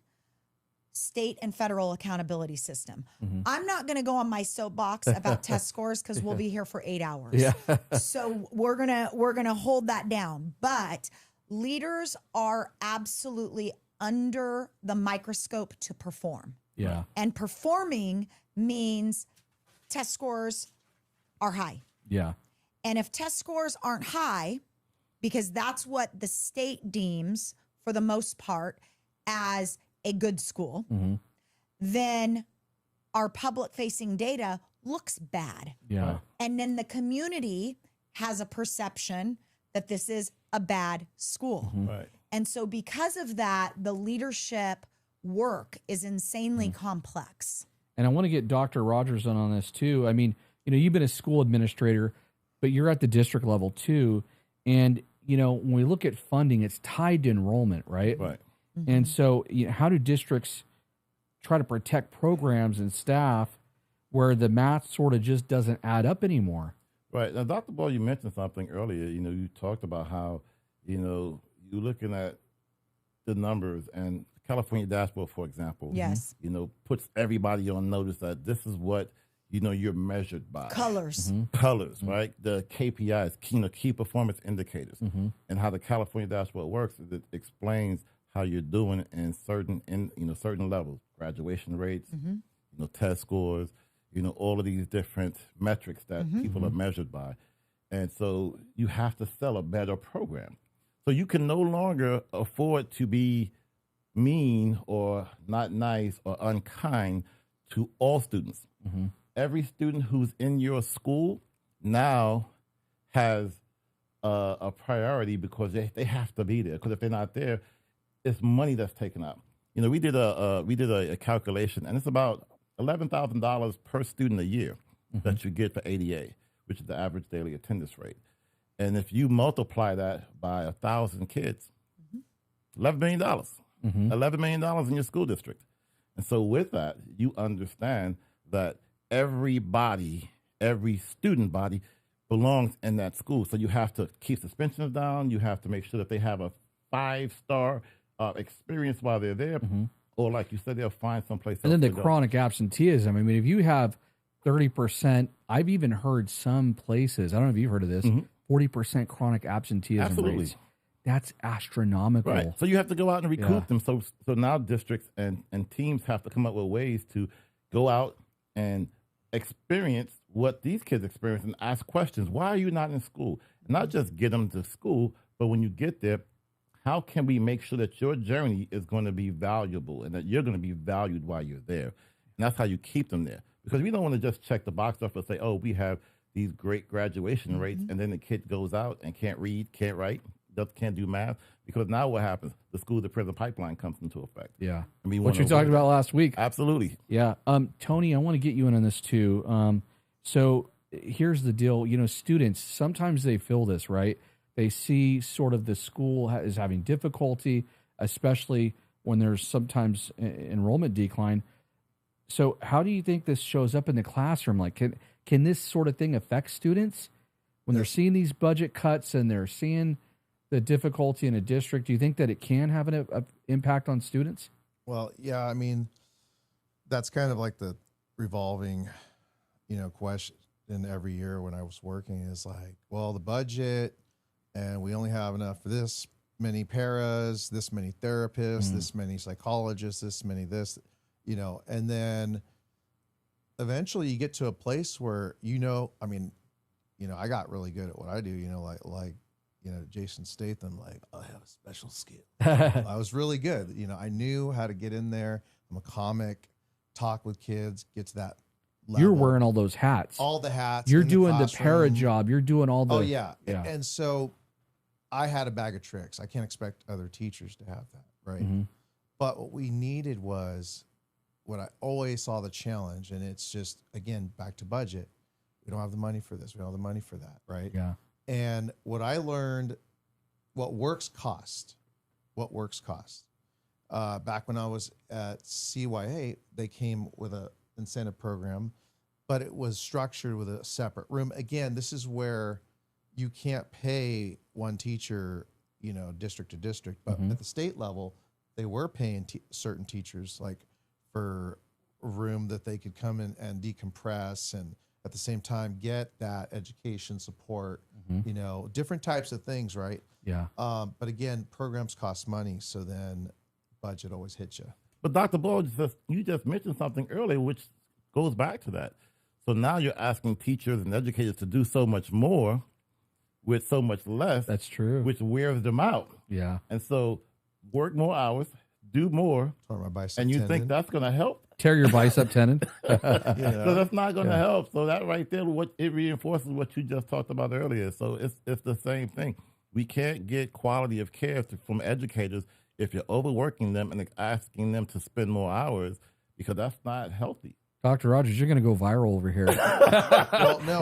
state and federal accountability system. I'm not going to go on my soapbox about test scores because we'll be here for 8 hours. Yeah. So we're gonna hold that down. But leaders are absolutely under the microscope to perform. Yeah. And performing means test scores are high. Yeah. And if test scores aren't high, because that's what the state deems for the most part as a good school, then our public facing data looks bad. Yeah. And then the community has a perception that this is a bad school. Right. And so because of that, the leadership work is insanely complex. And I want to get Dr. Rogers on this too. I mean, you've been a school administrator, but you're at the district level too. And, when we look at funding, it's tied to enrollment, right? Right. And so how do districts try to protect programs and staff where the math sort of just doesn't add up anymore? Right. Now, Dr. Ball, you mentioned something earlier. You talked about how, you're looking at the numbers, and California Dashboard, for example, Yes. Puts everybody on notice that this is what, you're measured by. Colors. Colors, right? The KPIs, key performance indicators. And how the California Dashboard works is it explains how you're doing in certain levels, graduation rates, test scores, all of these different metrics that people are measured by. And so you have to sell a better program. So you can no longer afford to be mean or not nice or unkind to all students. Every student who's in your school now has a priority because they have to be there. Because if they're not there, it's money that's taken out. We did a calculation, and it's about $11,000 per student a year that you get for ADA, which is the average daily attendance rate. And if you multiply that by 1,000 kids, $11 million. $11 million in your school district. And so with that, you understand that every student body belongs in that school. So you have to keep suspensions down. You have to make sure that they have a 5-star experience while they're there. Or like you said, they'll find someplace else. And then the to chronic absenteeism. I mean, if you have 30%, I've even heard some places, I don't know if you've heard of this, 40% chronic absenteeism rates. That's astronomical. Right. So you have to go out and recruit them. So now districts and teams have to come up with ways to go out and experience what these kids experience and ask questions. Why are you not in school? Not just get them to school, but when you get there, how can we make sure that your journey is going to be valuable and that you're going to be valued while you're there? And that's how you keep them there. Because we don't want to just check the box off and say, oh, we have these great graduation rates, and then the kid goes out and can't read, can't write, can't do math. Because now what happens? The school to prison pipeline comes into effect. Yeah. I mean, what you talked about last week. Absolutely. Yeah. Tony, I want to get you in on this too. So here's the deal. Students, sometimes they feel this, right? They see sort of the school is having difficulty, especially when there's sometimes enrollment decline. So how do you think this shows up in the classroom? Like, can this sort of thing affect students when they're seeing these budget cuts and they're seeing the difficulty in a district? Do you think that it can have an impact on students? Well, yeah, I mean, that's kind of like the revolving, question every year when I was working is like, well, the budget, and we only have enough for this many paras, this many therapists, this many psychologists, this many this, and then eventually you get to a place where, I got really good at what I do, like Jason Statham, like, I have a special skill. I was really good. I knew how to get in there. I'm a comic, talk with kids, get to that level. You're wearing all those hats. All the hats. You're doing the para job. You're doing all the... Oh, yeah. And so I had a bag of tricks. I can't expect other teachers to have that, right? But what we needed was what I always saw the challenge, and it's just, again, back to budget. We don't have the money for this. We don't have the money for that, right? Yeah. And what I learned, what works cost. Back when I was at CYA, they came with an incentive program, but it was structured with a separate room. Again, this is where you can't pay one teacher, district to district, but at the state level, they were paying certain teachers like for a room that they could come in and decompress and at the same time get that education support, different types of things, right? Yeah. But again, programs cost money, so then budget always hits you. But Dr. Ball, you just mentioned something earlier, which goes back to that. So now you're asking teachers and educators to do so much more with so much less. That's true. Which wears them out. Yeah. And so work more hours, do more, and you think that's going to help? Tear your bicep tendon. So that's not going to help. So that right there, it reinforces what you just talked about earlier. So it's the same thing. We can't get quality of care from educators if you're overworking them and asking them to spend more hours, because that's not healthy. Dr. Rogers, you're going to go viral over here. Well, no,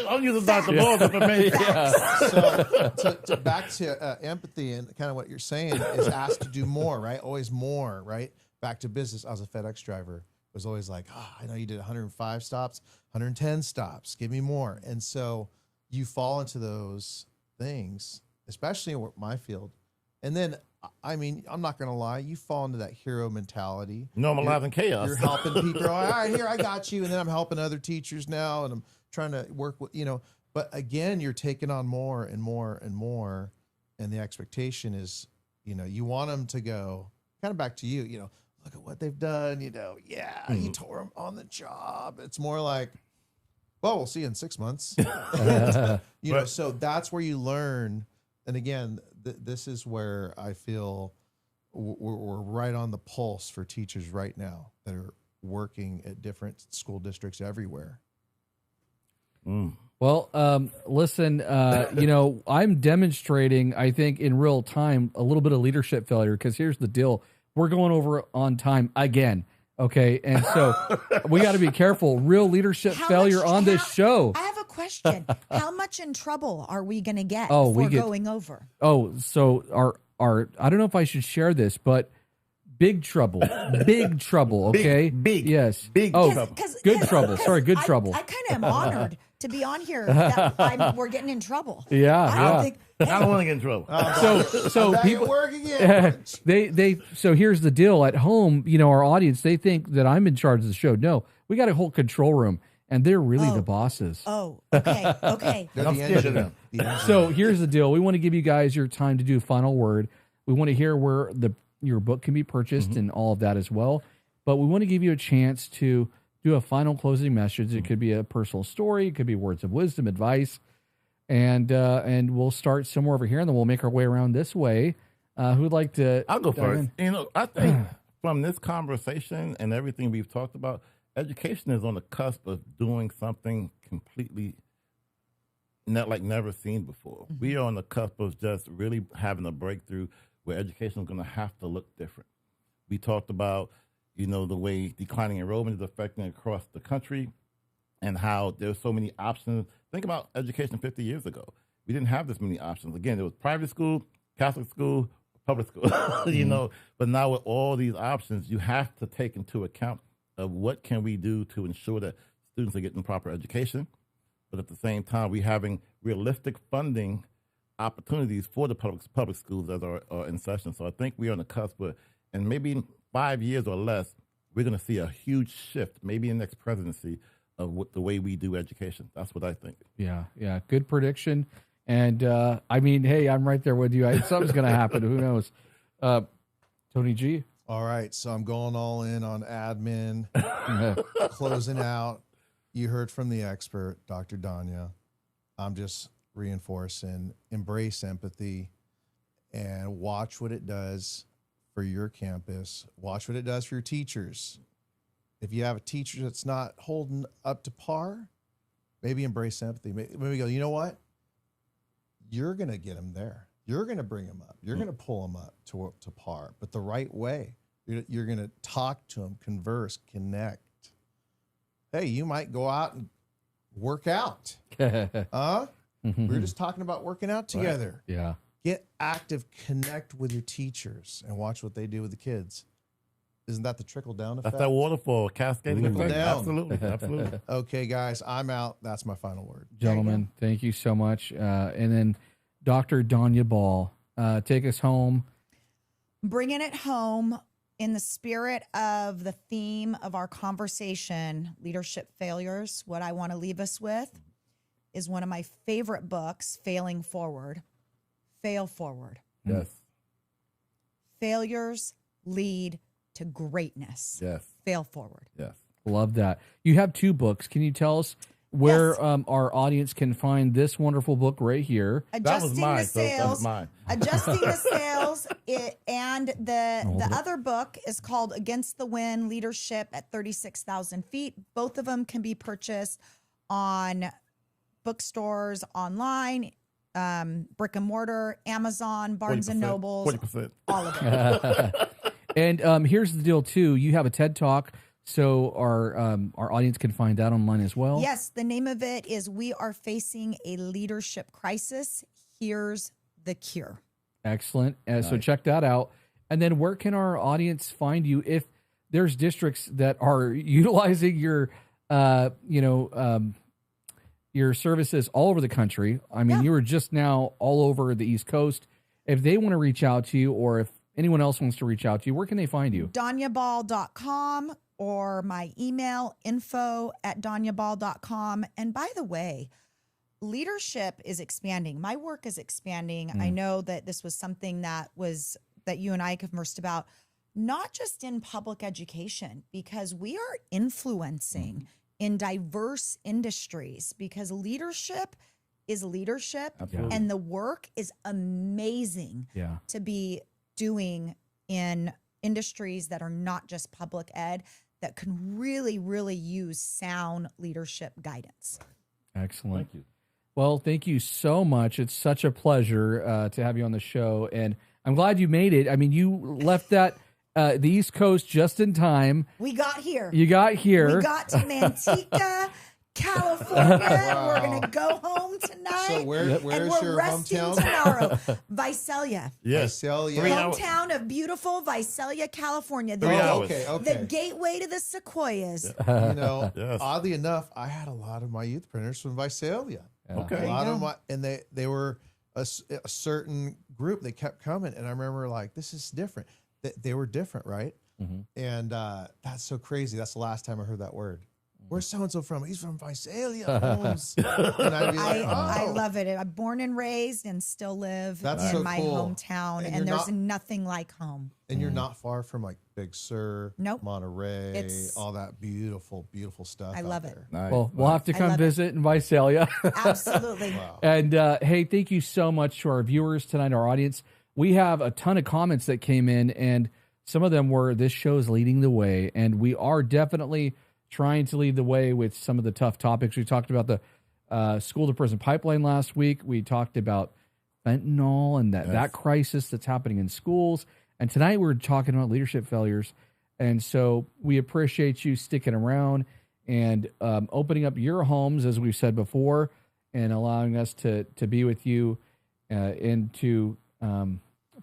I'm using Dr. Ball's information. So back to empathy and kind of what you're saying is asked to do more, right? Always more, right? Back to business. I was a FedEx driver. It was always like, I know you did 105 stops, 110 stops. Give me more. And so you fall into those things, especially in my field. And then, I mean, I'm not going to lie, you fall into that hero mentality. Normalizing chaos. You're helping people. All right, here, I got you. And then I'm helping other teachers now, and I'm trying to work with, But again, you're taking on more and more and more. And the expectation is You want them to go kind of back to you, look at what they've done, you tore them on the job. It's more like, well, we'll see you in 6 months. So that's where you learn. And again, this is where I feel we're right on the pulse for teachers right now that are working at different school districts everywhere. Well, listen, I'm demonstrating, I think, in real time, a little bit of leadership failure, because here's the deal. We're going over on time again. Okay. And so we got to be careful. Real leadership failure on this show. I have a question. How much in trouble are we going to get going over? So our, I don't know if I should share this, but big trouble, okay? Big. Yes. Big trouble. Good trouble. Sorry, good trouble. I kind of am honored to be on here that we're getting in trouble. Yeah. I don't want to get in trouble. So people so here's the deal at home, our audience, they think that I'm in charge of the show. No, we got a whole control room and they're really the bosses. Oh, okay. They're the engine. The engine. So here's the deal. We want to give you guys your time to do final word. We want to hear where your book can be purchased and all of that as well. But we want to give you a chance to do a final closing message. It could be a personal story. It could be words of wisdom, advice. And we'll start somewhere over here, and then we'll make our way around this way. Who'd like to? I'll go first. I think from this conversation and everything we've talked about, education is on the cusp of doing something completely never seen before. We are on the cusp of just really having a breakthrough where education is going to have to look different. We talked about, the way declining enrollment is affecting across the country and how there's so many options. Think about education 50 years ago. We didn't have this many options. Again, there was private school, Catholic school, public school, but now with all these options, you have to take into account of what can we do to ensure that students are getting proper education, but at the same time, we're having realistic funding opportunities for the public schools that are in session. So I think we're on the cusp of, and maybe in 5 years or less, we're going to see a huge shift, maybe in the next presidency, of the way we do education. That's what I think. Yeah. Good prediction. And hey, I'm right there with you. Something's going to happen. Who knows? Tony G. All right. So I'm going all in on admin, closing out. You heard from the expert, Dr. Donya. I'm just reinforcing, embrace empathy and watch what it does for your campus. Watch what it does for your teachers. If you have a teacher that's not holding up to par, maybe embrace empathy. Maybe go, you know what? You're going to get them there. You're going to bring them up. You're going to pull them up to par, but the right way. You're going to talk to them, converse, connect. Hey, you might go out and work out. We were just talking about working out together. Right. Yeah. Get active, connect with your teachers, and watch what they do with the kids. Isn't that the trickle-down effect? That's that waterfall cascading Trickle effect. down. Absolutely. Okay, guys, I'm out. That's my final word. Gentlemen, thank you so much. And then Dr. Donya Ball, take us home. Bringing it home in the spirit of the theme of our conversation, leadership failures. What I want to leave us with is one of my favorite books, Failing Forward. Fail forward. Yes. Failures lead to greatness. Yes. Fail forward. Yes. Love that. You have 2 books. Can you tell us where our audience can find this wonderful book right here? Adjusting that was mine. the Sales. That was mine. Adjusting the Sales. And the other book is called Against the Wind, Leadership at 36,000 Feet. Both of them can be purchased on bookstores, online, brick and mortar, Amazon, Barnes and Nobles, 40%. all of it. And here's the deal too. You have a TED Talk, so our audience can find that online as well. Yes, the name of it is We Are Facing a Leadership Crisis. Here's the Cure. Excellent. So check that out. And then where can our audience find you if there's districts that are utilizing your services all over the country? I mean, you were just now all over the East Coast. If they want to reach out to you, or if anyone else wants to reach out to you, where can they find you? DonyaBall.com or my email, info@donyaball.com. And by the way, leadership is expanding. My work is expanding. I know that this was something that was that you and I conversed about, not just in public education, because we are influencing in diverse industries, because leadership is leadership. Absolutely. And the work is amazing to be doing in industries that are not just public ed, that can really, really use sound leadership guidance. Excellent. Thank you. Well, thank you so much. It's such a pleasure to have you on the show, and I'm glad you made it. I mean, you left the East Coast just in time. We got here. You got here. We got to Manteca, California. Wow. We're going to go home tonight. So where's we're your resting hometown? tomorrow. Visalia. Yes. Visalia. 3 hours. Hometown of beautiful Visalia, California. The 3 gate- hours. Okay. The gateway to the Sequoias. You know, Yes. oddly enough, I had a lot of my youth printers from Visalia. Okay. A lot of my, and they were a certain group. They kept coming, and I remember like, this is different. They were different, right? And that's so crazy. That's the last time I heard that word. Where's so and so from? He's from Visalia, Holmes. And I'd be like, I oh. love it. I'm born and raised and still live That's in so my cool. hometown, And and you're there's not- nothing like home. And you're not far from like Big Sur, Nope. Monterey, It's- all that beautiful, beautiful stuff. I out love it. there. Nice. Well, we'll have to I come love it. visit in Visalia. Absolutely. Wow. And hey, thank you so much to our viewers tonight, our audience. We have a ton of comments that came in, and some of them were, this show is leading the way. And we are definitely trying to lead the way with some of the tough topics. We talked about the school to prison pipeline last week. We talked about fentanyl and that crisis that's happening in schools. And tonight we're talking about leadership failures. And so we appreciate you sticking around and opening up your homes, as we've said before, and allowing us to be with you and to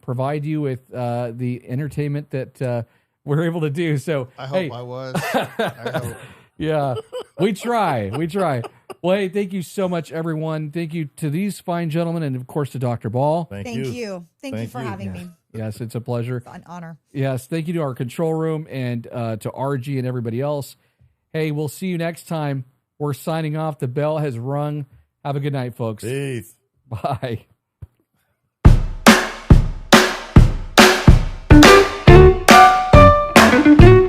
provide you with the entertainment that we're able to do. So I hope I was. I hope. yeah, we try. Well, hey, thank you so much, everyone. Thank you to these fine gentlemen, and of course to Dr. Ball. Thank you. Thank you Thank for you. having me. Yes, it's a pleasure. It's an honor. Yes, thank you to our control room and to RG and everybody else. Hey, we'll see you next time. We're signing off. The bell has rung. Have a good night, folks. Peace. Bye. Thank you.